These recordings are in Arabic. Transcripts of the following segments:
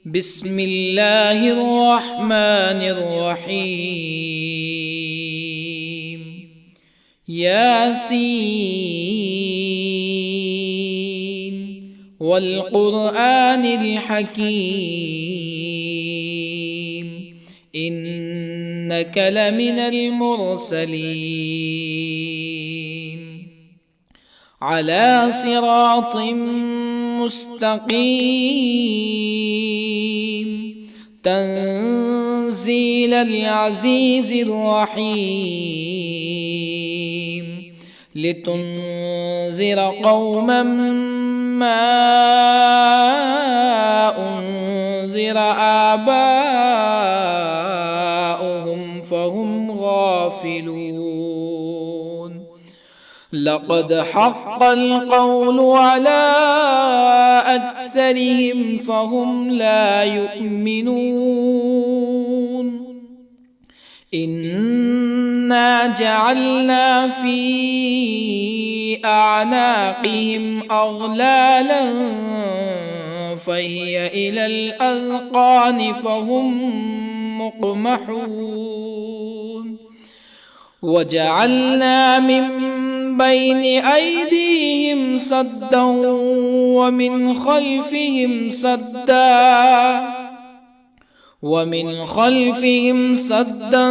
بسم الله الرحمن الرحيم. ياسين والقرآن الحكيم إنك لمن المرسلين على صراط مستقيم تنزيل العزيز الرحيم لتنذر قوما ما أنذر آباؤهم فهم غافلون. لقد حق القول على أكثرهم فهم لا يؤمنون. إنا جعلنا في أعناقهم أغلالا فهي إلى الأذقان فهم مقمحون. وجعلنا من بين أيديهم سدا ومن خلفهم سدا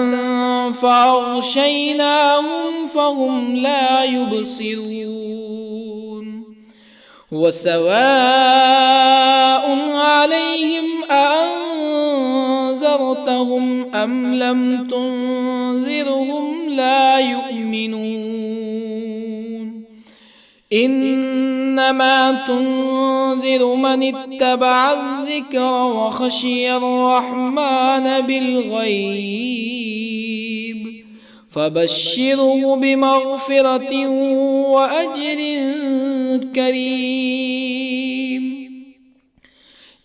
فأغشيناهم فهم لا يبصرون. وسواء عليهم أأنذرتهم أم لم تنذرهم لا يؤمنون. إنما تنذر من اتبع الذكر وخشي الرحمن بالغيب فبشره بمغفرة وأجر كريم.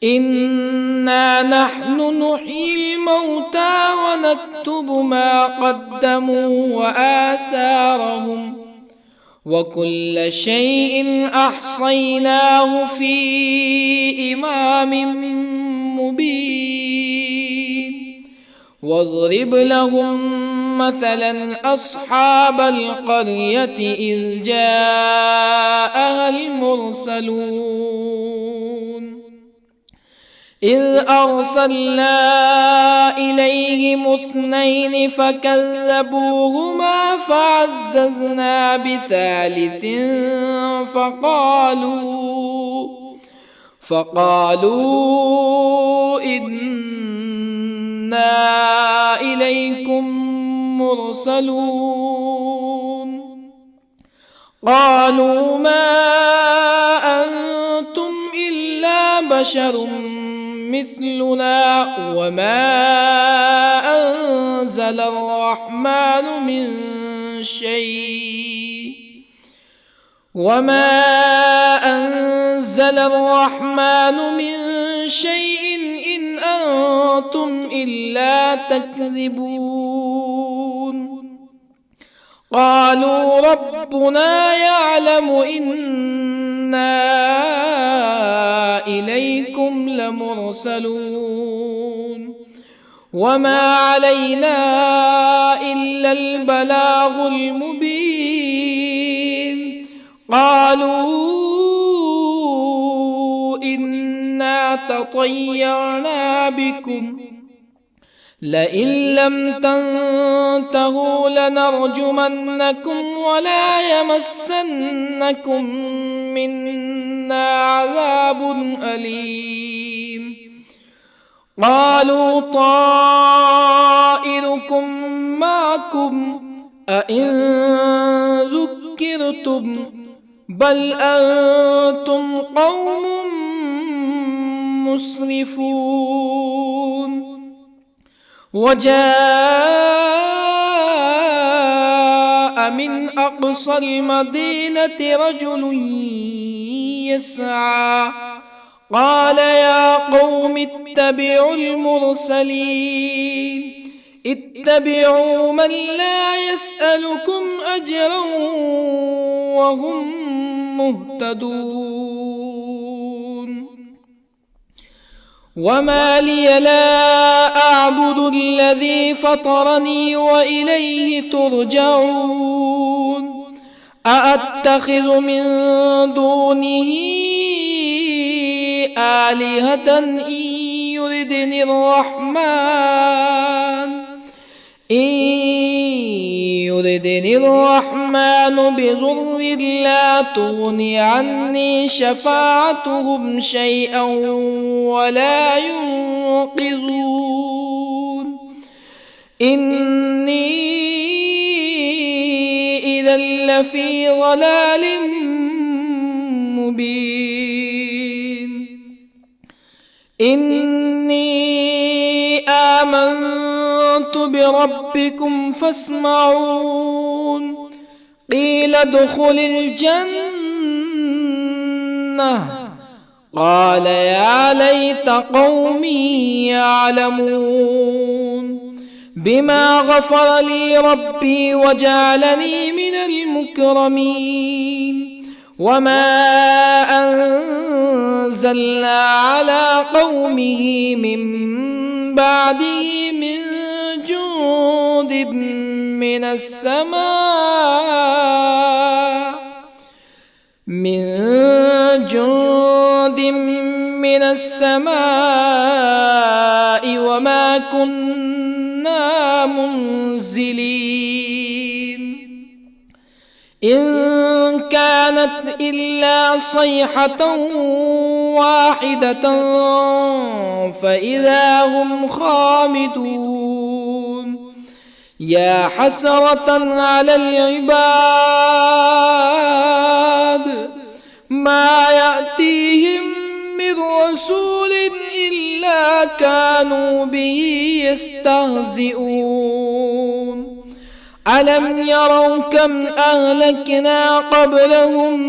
إنا نحن نحيي الموتى ونكتب ما قدموا وآثارهم وكل شيء أحصيناه في إمام مبين. واضرب لهم مثلا أصحاب القرية إذ جاءها المرسلون إذ أرسلنا إليهم اثنين فكذبوهما فعززنا بثالث فقالوا إنا إليكم مرسلون. قالوا ما أنتم إلا بشر مثلنا وما أنزل الرحمن من شيء إن أنتم إلا تكذبون. قالوا ربنا يعلم إنا إليكم لمرسلون وما علينا إلا البلاغ المبين. قالوا إنا تطيرنا بكم لئن لم تنتهوا لنرجمنكم ولا يمسنكم منا عذاب أليم. قالوا طائركم معكم أئن ذكرتم بل أنتم قوم مسرفون. وجاء من أقصى المدينة رجل يسعى قال يا قوم اتبعوا المرسلين اتبعوا من لا يسألكم أجرا وهم مهتدون. وما لي لا أعبد الذي فطرني وإليه ترجعون أأتخذ من دونه آلهة يردني الرحمن بضر لا تغن عني شفاعتهم شيئا ولا ينقذون إني إذا لفي ضلال مبين إني آمنت بربكم فاسمعون قيل ادخل الجنة قال يا ليت قومي يعلمون بما غفر لي ربي وجعلني من المكرمين وما أنزلنا على قومه من بعده من جند من السماء وما كنا منزلين إن كانت إلا صيحة واحدة فإذا هم خامدون يا حسرة على العباد ما يأتيهم من رسول إلا كانوا به يستهزئون ألم يروا كم أهلكنا قبلهم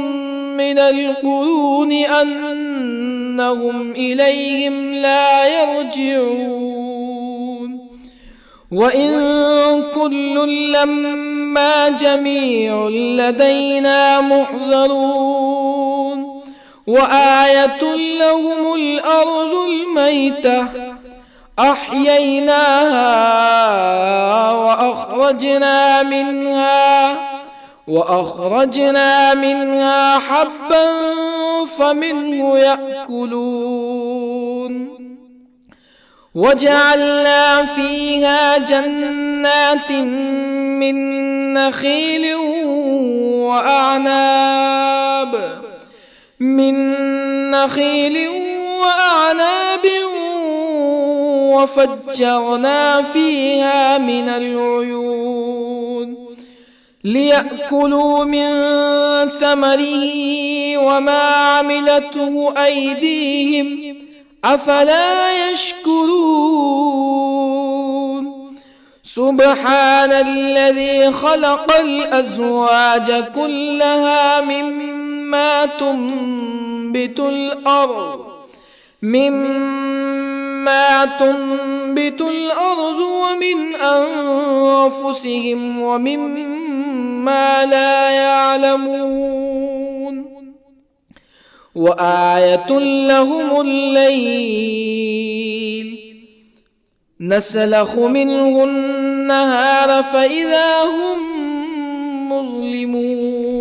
من القرون أنهم إليهم لا يرجعون وإن كل لما جميع لدينا محضرون وآية لهم الأرض الميتة أحييناها وأخرجنا منها حبا فمنه يأكلون وجعلنا فيها جنات من نخيل وأعناب وفجرنا فيها من العيون ليأكلوا من ثمره وما عملته أيديهم أفلا يشكرون سبحان الذي خلق الأزواج كلها مما تنبت الأرض ومن أنفسهم ومما لا يعلمون وآية لهم الليل نسلخ منه النهار فإذا هم مظلمون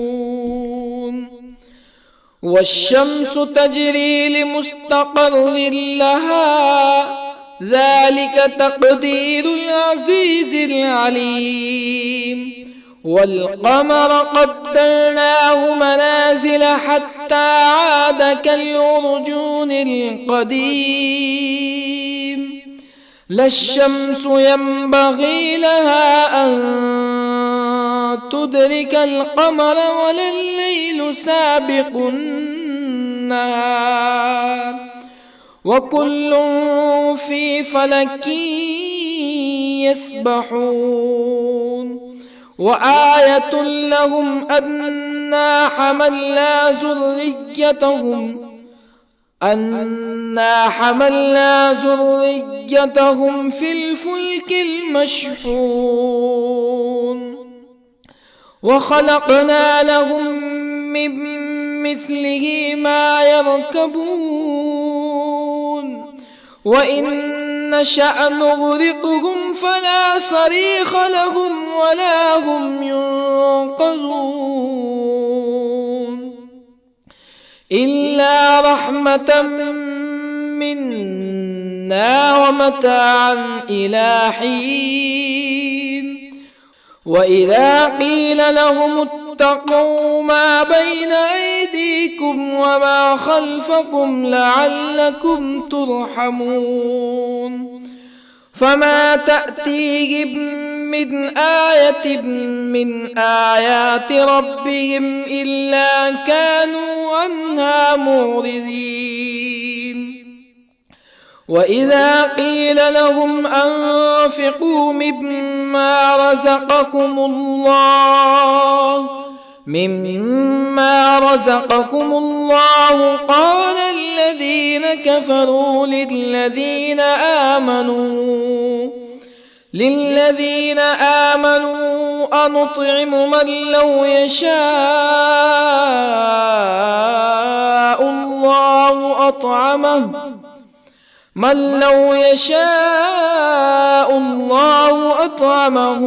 والشمس تجري لمستقر لها ذلك تقدير العزيز العليم والقمر قدرناه منازل حتى عاد كالعرجون القديم لا الشمس ينبغي لها أن تدرك القمر ولا الليل سابق النهار وكل في فلك يسبحون وآية لهم أنا حملنا ذريتهم في الفلك المشحون وخلقنا لهم من مثله ما يركبون وإن نشأ نغرقهم فلا صريخ لهم ولا هم ينقذون إلا رحمة منا ومتاعا إلى حين وإذا قيل لهم اتقوا ما بين أيديكم وما خلفكم لعلكم ترحمون فما تأتيهم من آية من آيات ربهم إلا كانوا عنها معرضين وإذا قيل لهم أنفقوا مما رزقكم الله قال الذين كفروا للذين آمنوا أنطعم من لو يشاء الله أطعمه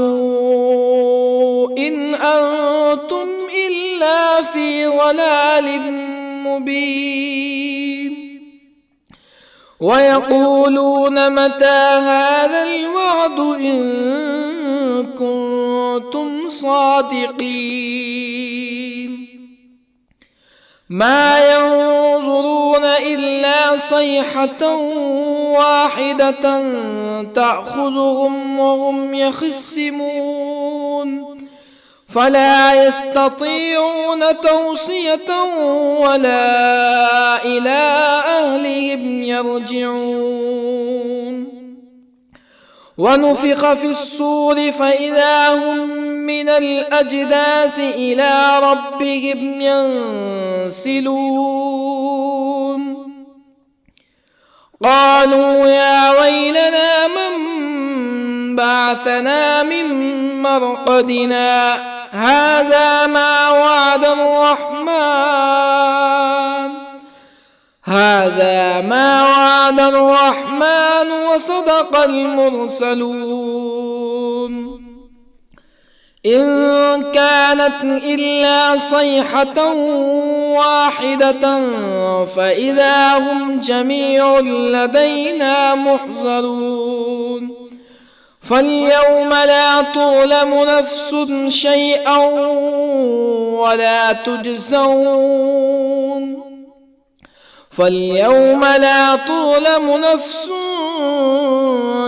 إن أنتم إلا في ضلال مبين ويقولون متى هذا الوعد إن كنتم صادقين ما ينظرون إلا صيحة واحدة تأخذهم وهم يخصمون فلا يستطيعون توصية ولا إلى أهلهم يرجعون ونفخ في الصور فإذا هم من الأجداث إلى ربهم ينسلون قالوا يا ويلنا من بعثنا من مرقدنا هذا ما وعد الرحمن وصدق المرسلون إن كانت إلا صيحة واحدة فإذا هم جميع لدينا محضرون فاليوم لا تظلم نفس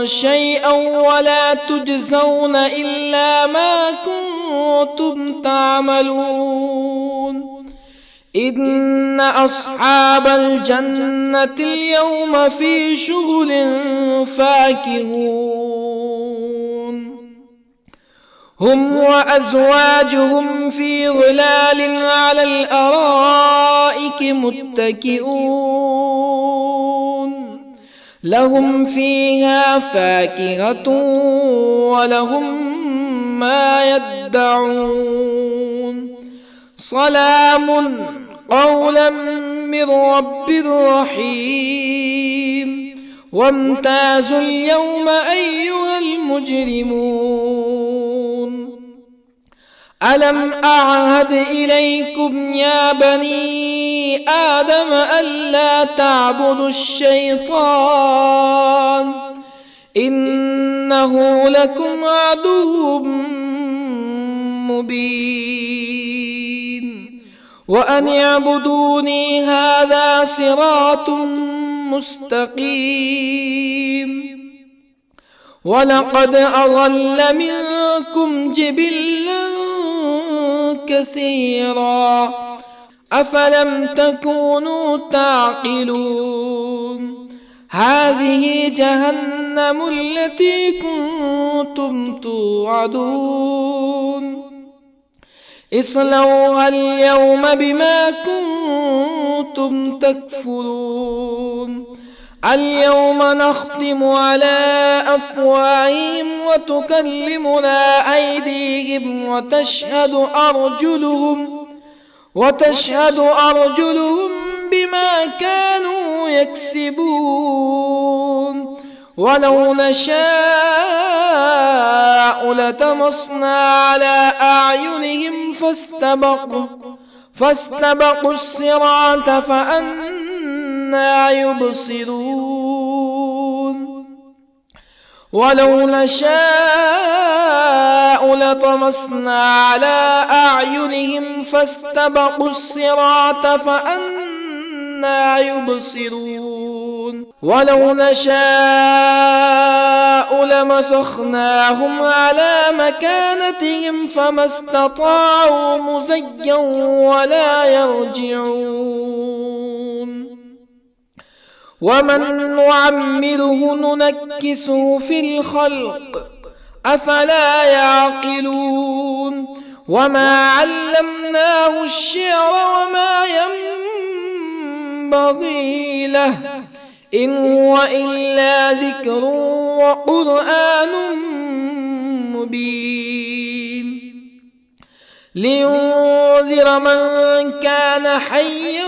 شيئا ولا تجزون إلا ما كنتم تعملون إن أصحاب الجنة اليوم في شغل فاكهون هم وأزواجهم في ظلال على الأرائك متكئون لهم فيها فاكهة ولهم ما يدعون سلام قولا من رب رحيم وامتازوا اليوم أيها المجرمون ألم أعهد إليكم يا بني آدم ألا تعبدوا الشيطان إنه لكم عدو مبين وأن اعبدوني هذا صراط مستقيم ولقد أضل منكم جبلا كثيرا أفلم تكونوا تعقلون هذه جهنم التي كنتم توعدون اصلوها اليوم بما كنتم تكفرون اليوم نختم على أفواههم وتكلمنا أيديهم وتشهد أرجلهم بما كانوا يكسبون ولو نشاء لطمسنا على أعينهم فاستبقوا الصراط فأنى يبصرون ولو نشاء لطمسنا على أعينهم فاستبقوا الصراط فأنى يبصرون ولو نشاء لمسخناهم على مكانتهم فما استطاعوا مزيا ولا يرجعون ومن نعمره ننكسه في الخلق أفلا يعقلون وما علمناه الشعر وما ينبغي له إن هو إلا ذكر وقرآن مبين لينذر من كان حيا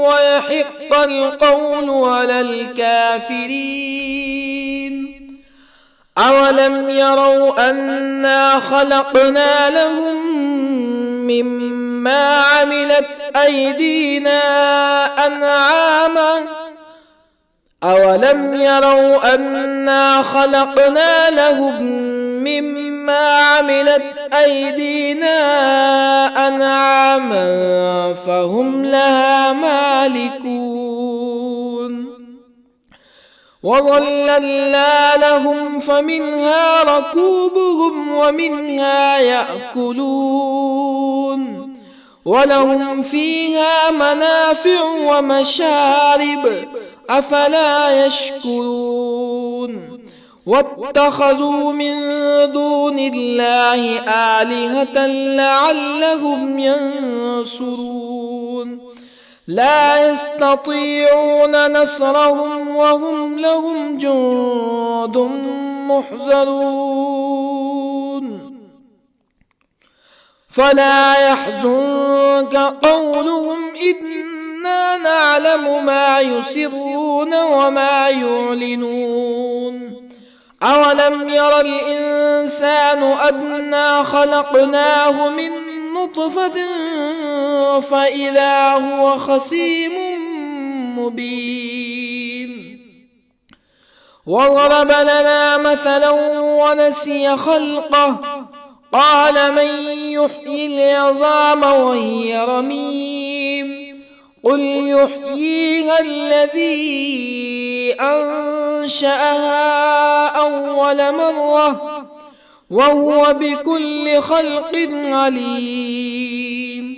ويحق القول على الكافرين أولم يروا أنا خلقنا لهم مما عملت أيدينا أنعاما أولم يروا أنا خلقنا لهم مما عملت أيدينا أنعاما فهم لها مالكون وظللنا لهم فمنها ركوبهم ومنها يأكلون ولهم فيها منافع ومشارب أفلا يشكرون واتخذوا من دون الله آلهة لعلهم ينصرون لا يستطيعون نصرهم وهم لهم جند محضرون فلا يحزنك قولهم إنا نعلم ما يسرون وما يعلنون أولم ير الإنسان أنا خلقناه من نطفة فإذا هو خصيم مبين وضرب لنا مثلا ونسي خلقه قال من يحيي العظام وهي رميم قل يحييها الذي أنشأها أول مرة وهو بكل خلق عليم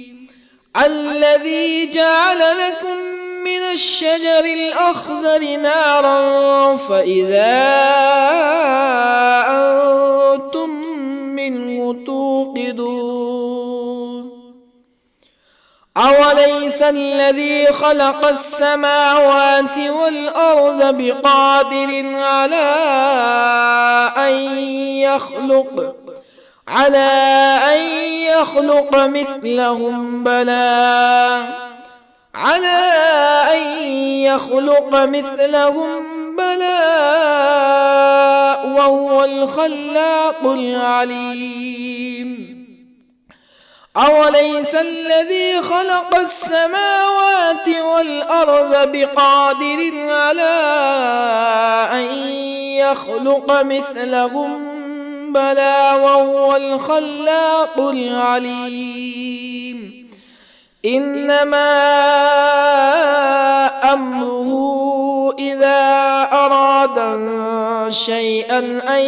الذي جعل لكم من الشجر الأخضر نارا فإذا أنتم منه توقدون أوليس الذي خلق السماوات والأرض بقادر على أن يخلق مثلهم بلى وهو الخلاق العليم أوليس الذي خلق السماوات والأرض بقادر على أن يخلق مثلهم بلى وهو الخلاق العليم إنما أمره إذا أراد شيئا أن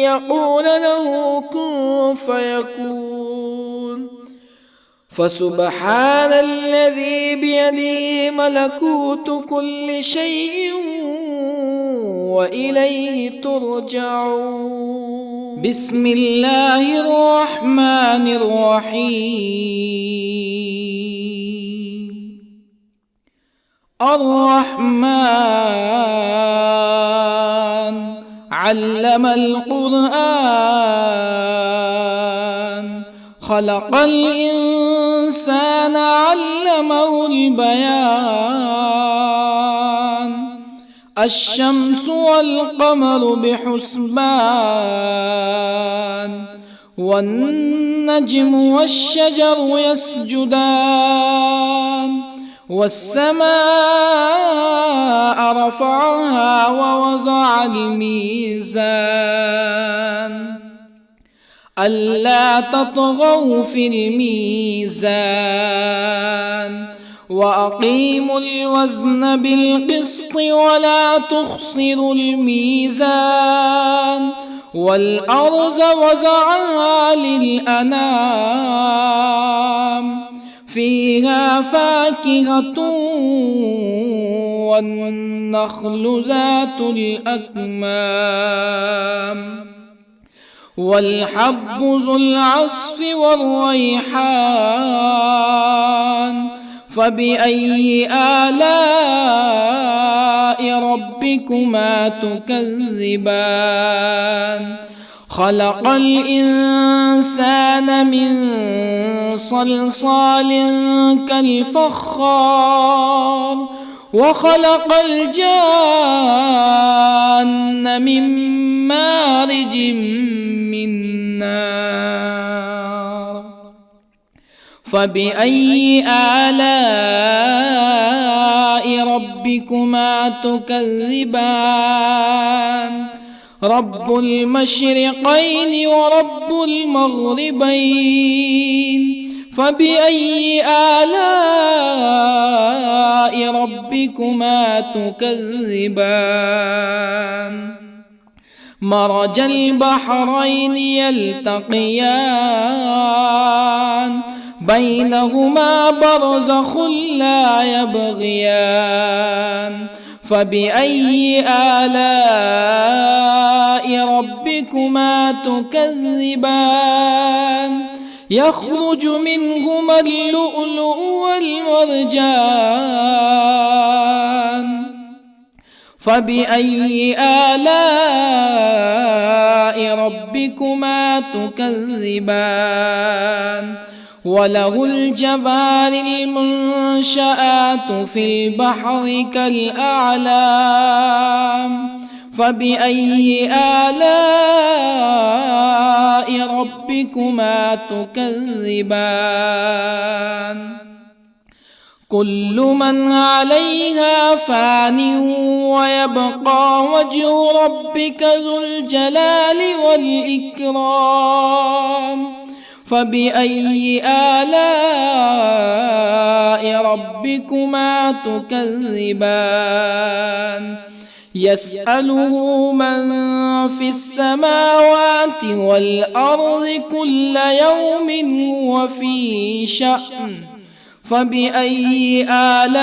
يقول له كن فيكون فسبحان الذي بيده ملكوت كل شيء وإليه ترجعون بسم الله الرحمن الرحيم الرحمن علم القرآن خلق الإنسان الإنسان علمه البيان الشمس والقمر بحسبان والنجم والشجر يسجدان والسماء رفعها ووضع الميزان ألا تطغوا في الميزان وأقيموا الوزن بالقسط ولا تخسروا الميزان والأرض وضعها للأنام فيها فاكهة والنخل ذات الأكمام والحب ذو العصف والريحان فبأي آلاء ربكما تكذبان خلق الإنسان من صلصال كالفخار وخلق الجان من مارج من نار فبأي آلاء ربكما تكذبان رب المشرقين ورب المغربين فبأي آلاء ربكما تكذبان مرج البحرين يلتقيان بينهما برزخ لا يبغيان فبأي آلاء ربكما تكذبان يخرج منهما اللؤلؤ والمرجان فبأي آلاء ربكما تكذبان وله الجوار المنشآت في البحر كالأعلام فبأي آلاء ربكما تكذبان كل من عليها فان ويبقى وجه ربك ذو الجلال والإكرام فبأي آلاء ربكما تكذبان يسأله من في السماوات والأرض كل يوم هو في شأن فبأي آلاء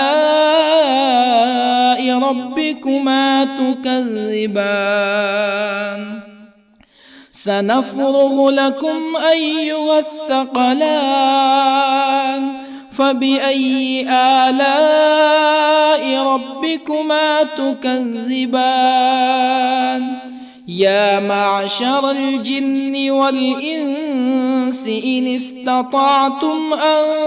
ربكما تكذبان سنفرغ لكم أيها الثقلان فبأي آلاء ربكما تكذبان يا معشر الجن والإنس إن استطعتم أن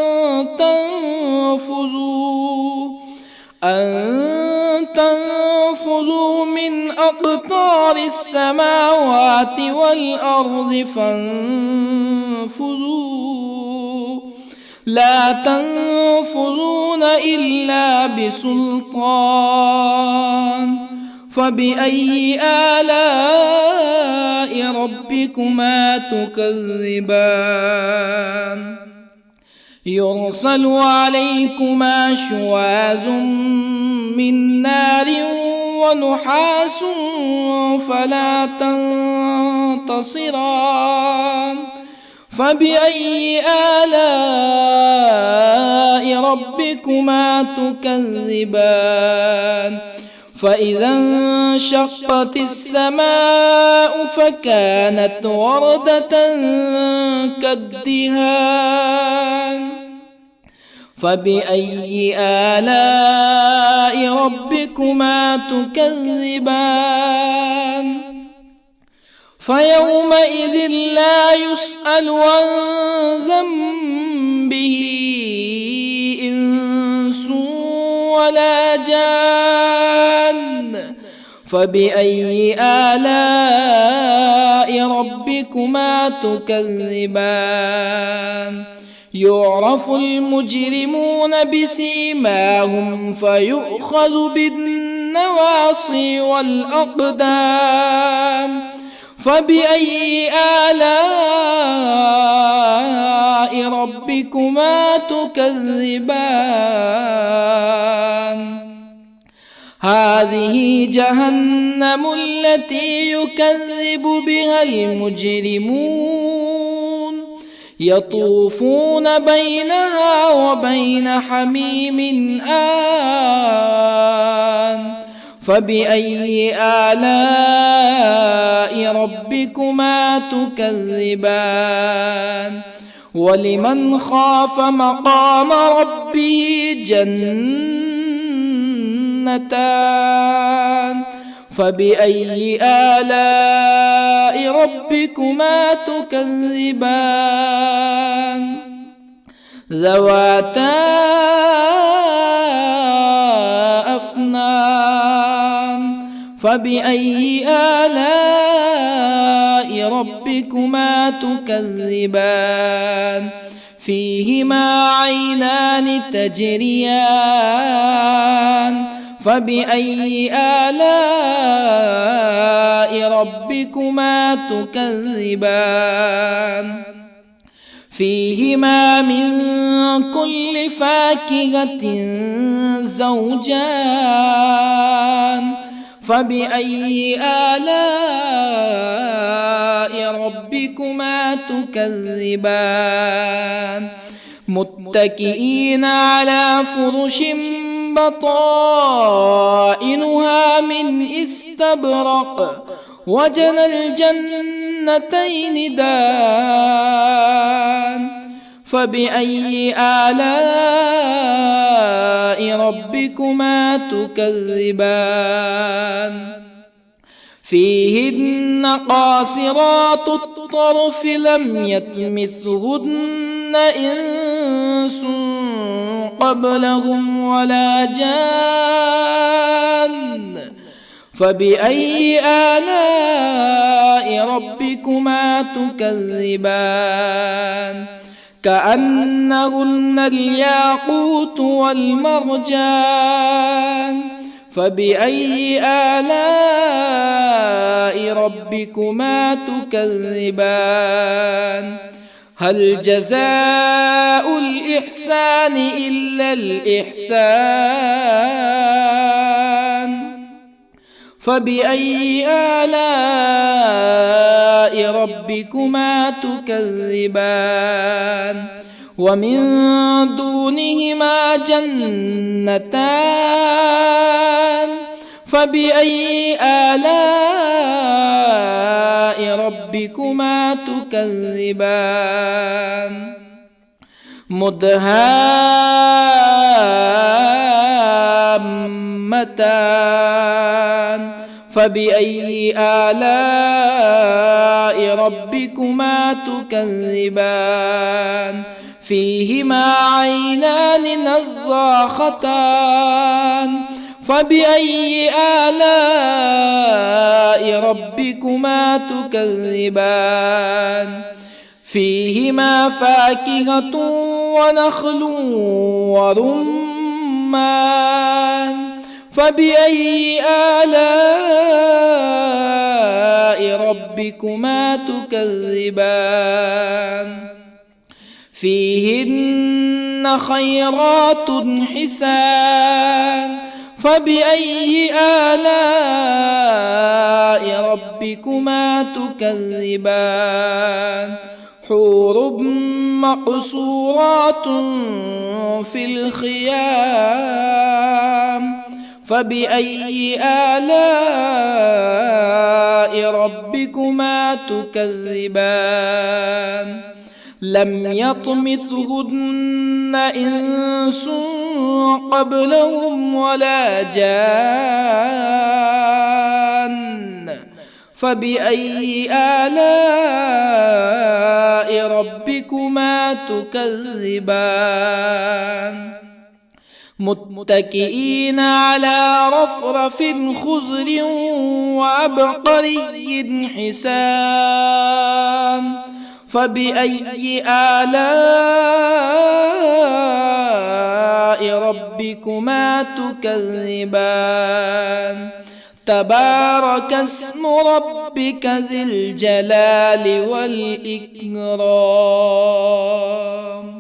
تنفذوا من أقطار السماوات والأرض فانفذوا لا تنفذون إلا بسلطان فبأي آلاء ربكما تكذبان يرسل عليكما شواظ من نار ونحاس فلا تنتصران فبأي آلاء ربكما تكذبان فإذا انشقت السماء فكانت وردة كالدهان فبأي آلاء ربكما تكذبان فيومئذ لا يسأل عن ذنبه فبأي آلاء ربكما تكذبان يعرف المجرمون بسيماهم فيؤخذ بالنواصي والأقدام فبأي آلاء ربكما تكذبان هذه جهنم التي يكذب بها المجرمون يطوفون بينها وبين حميم آن فبأي آلاء ربكما تكذبان ولمن خاف مقام ربه جنتان فبأي آلاء ربكما تكذبان ذواتا أفنان فبأي آلاء ربكما تكذبان فيهما عينان تجريان فبأي آلاء ربكما تكذبان فيهما من كل فاكهة زوجان فبأي آلاء ربكما تكذبان متكئين على فرش بطائنها من استبرق وجنى الجنتين دان فبأي آلاء ربكما تكذبان فيهن قاصرات الطرف لم يطمثهن إنس قبلهم ولا جان فبأي آلاء ربكما تكذبان كأنهن الياقوت والمرجان فبأي آلاء ربكما تكذبان هل جزاء الإحسان إلا الإحسان فبأي آلاء ربكما تكذبان ومن دونهما جنتان فبأي آلاء ربكما تكذبان مدهامتان فبأي آلاء ربكما تكذبان فيهما عينان نضاختان فبأي آلاء ربكما تكذبان فيهما فاكهة ونخل ورمان فبأي آلاء ربكما تكذبان فيهن خيرات حسان فبأي آلاء ربكما تكذبان حور مقصورات في الخيام فبأي آلاء ربكما تكذبان لم يطمثهن إنس قبلهم ولا جان فبأي آلاء ربكما تكذبان متكئين على رفرف خضر وعبقري حسان فبأي آلاء ربكما تكذبان تبارك اسم ربك ذي الجلال والإكرام.